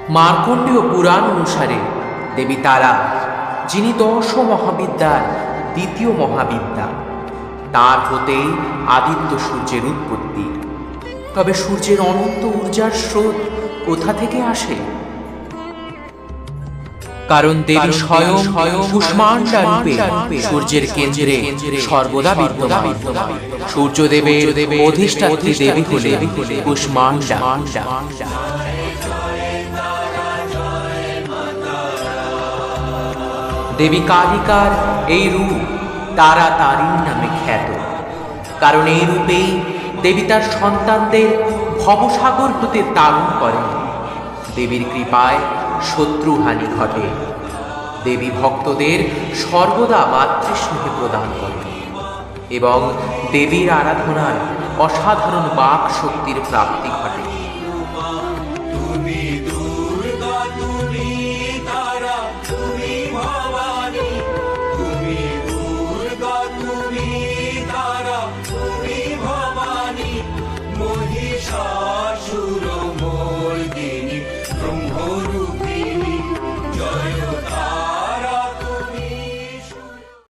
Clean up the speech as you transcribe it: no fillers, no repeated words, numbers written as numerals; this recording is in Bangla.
মার্কণ্ডেয় পুরাণ অনুসারে দেবী তারা, যিনি 10 মহাবিদ্যার দ্বিতীয় মহাবিদ্যা, তার হতেই আদিত্য সূর্যের উৎপত্তি। তবে সূর্যের অনন্ত ঊর্জার স্রোত কোথা থেকে আসে? কারণ দেবী স্বয়ং কুষ্মাণ্ডা রূপে সূর্যের কেন্দ্রে সর্বদা বিদ্যমান। সূর্যদেবের অধিষ্ঠাত্রী দেবী হলেন কুষ্মাণ্ডা। দেবী কালিকার এই রূপ তারা তারিণী নামে খ্যাত। কারণ এই রূপেই দেবী তার সন্তানদের ভবসাগর হতে তাড়ন করেন। দেবীর কৃপায় শত্রুহানি ঘটে। দেবী ভক্তদের সর্বদা মাতৃস্নেহ প্রদান করেন এবং দেবীর আরাধনায় অসাধারণ বাক শক্তির প্রাপ্তি ঘটে।